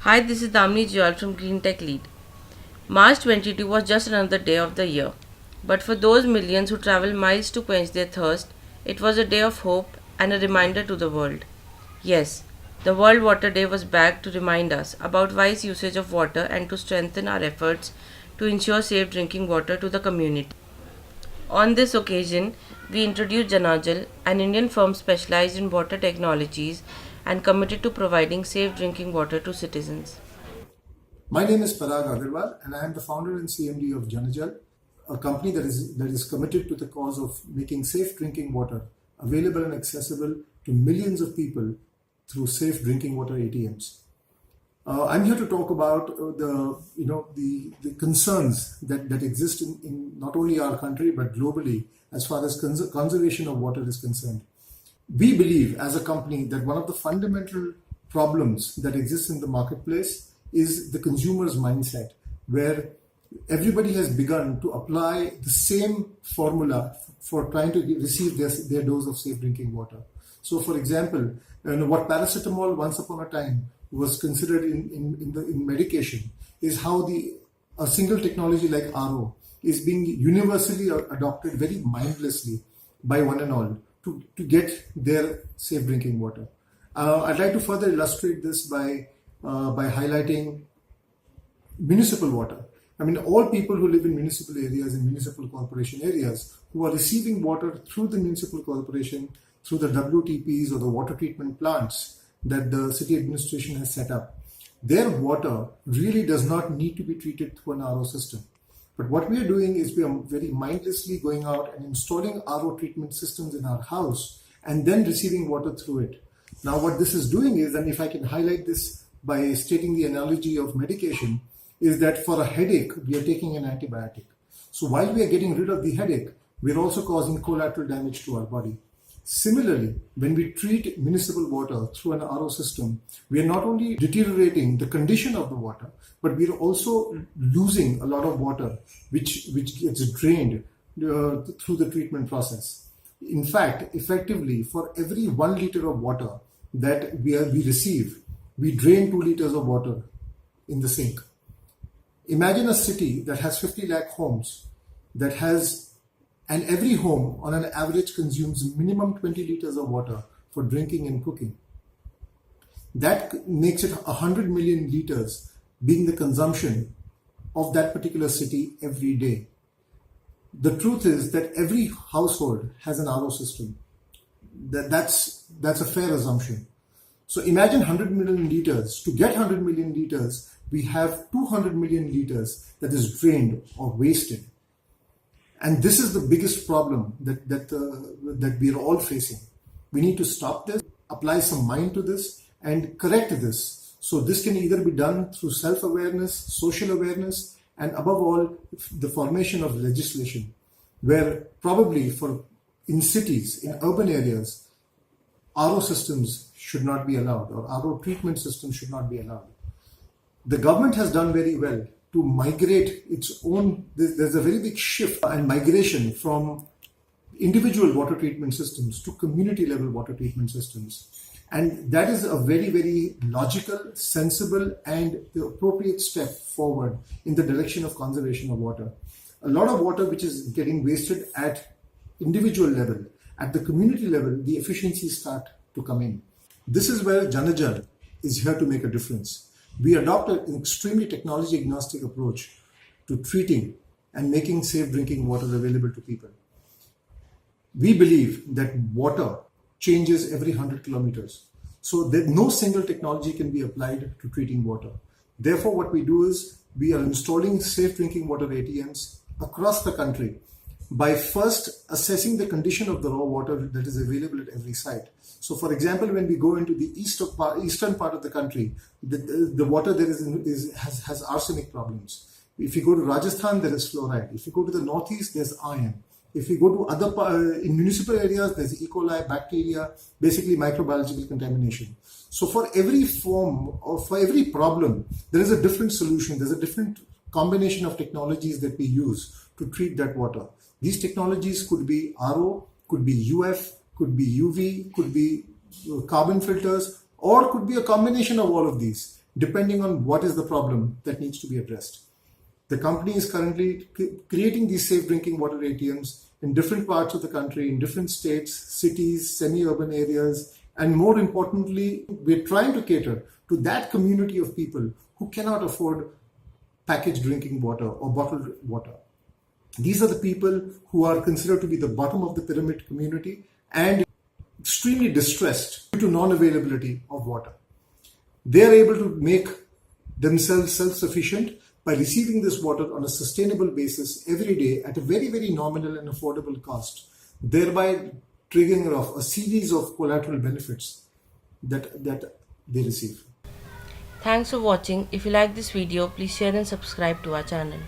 Hi, this is Damni Jyal from Green Tech Lead. March 22 was just another day of the year. But for those millions who travel miles to quench their thirst, it was a day of hope and a reminder to the world. Yes, the World Water Day was back to remind us about wise usage of water and to strengthen our efforts to ensure safe drinking water to the community. On this occasion, we introduced Janajal, an Indian firm specialized in water technologies and committed to providing safe drinking water to citizens. My name is Parag Agarwal, and I am the founder and CMD of Janajal, a company that is committed to the cause of making safe drinking water available and accessible to millions of people through safe drinking water ATMs. I'm here to talk about the concerns that exist in not only our country but globally as far as conservation of water is concerned. We believe as a company that one of the fundamental problems that exists in the marketplace is the consumer's mindset, where everybody has begun to apply the same formula for trying to receive their dose of safe drinking water. So, for example, what paracetamol once upon a time was considered in medication is how a single technology like RO is being universally adopted very mindlessly by one and all to get their safe drinking water. I'd like to further illustrate this by highlighting municipal water. I mean, all people who live in municipal areas and municipal corporation areas who are receiving water through the municipal corporation, through the WTPs or the water treatment plants that the city administration has set up, their water really does not need to be treated through an RO system. But what we are doing is we are very mindlessly going out and installing RO treatment systems in our house and then receiving water through it. Now, what this is doing is, and if I can highlight this by stating the analogy of medication, is that for a headache, we are taking an antibiotic. So while we are getting rid of the headache, we are also causing collateral damage to our body. Similarly, when we treat municipal water through an RO system, we are not only deteriorating the condition of the water, but we are also losing a lot of water which gets drained through the treatment process. In fact, effectively, for every 1 liter of water that we receive, we drain 2 liters of water in the sink. Imagine a city that has 50 lakh homes, and every home on an average consumes minimum 20 liters of water for drinking and cooking. That makes it 100 million liters being the consumption of that particular city every day. The truth is that every household has an RO system. That's a fair assumption. So imagine 100 million liters. To get 100 million liters, we have 200 million liters that is drained or wasted. And this is the biggest problem that we are all facing. We need to stop this, apply some mind to this, and correct this. So this can either be done through self-awareness, social awareness, and above all, the formation of legislation, where probably in cities, in urban areas, RO systems should not be allowed, or RO treatment systems should not be allowed. The government has done very well to migrate its own. There's a very big shift and migration from individual water treatment systems to community level water treatment systems. And that is a very, very logical, sensible, and the appropriate step forward in the direction of conservation of water. A lot of water which is getting wasted at individual level, at the community level, the efficiencies start to come in. This is where Janajal is here to make a difference. We adopt an extremely technology agnostic approach to treating and making safe drinking water available to people. We believe that water changes every 100 kilometers. So that no single technology can be applied to treating water. Therefore, what we do is we are installing safe drinking water ATMs across the country by first assessing the condition of the raw water that is available at every site. So, for example, when we go into the eastern part of the country, the water there has arsenic problems. If you go to Rajasthan, there is fluoride. If you go to the northeast, there's iron. If you go to in municipal areas, there's E. coli, bacteria, basically microbiological contamination. So for every form or for every problem, there is a different solution. There's a different combination of technologies that we use to treat that water. These technologies could be RO, could be UF, could be UV, could be carbon filters, or could be a combination of all of these. depending on what is the problem that needs to be addressed. The company is currently creating these safe drinking water ATMs in different parts of the country, in different states, cities, semi-urban areas, and more importantly, we're trying to cater to that community of people who cannot afford packaged drinking water or bottled water. These are the people who are considered to be the bottom of the pyramid community and extremely distressed due to non-availability of water. They are able to make themselves self-sufficient by receiving this water on a sustainable basis every day at a very, very nominal and affordable cost, thereby triggering off a series of collateral benefits that they receive. Thanks for watching. If you like this video, please share and subscribe to our channel.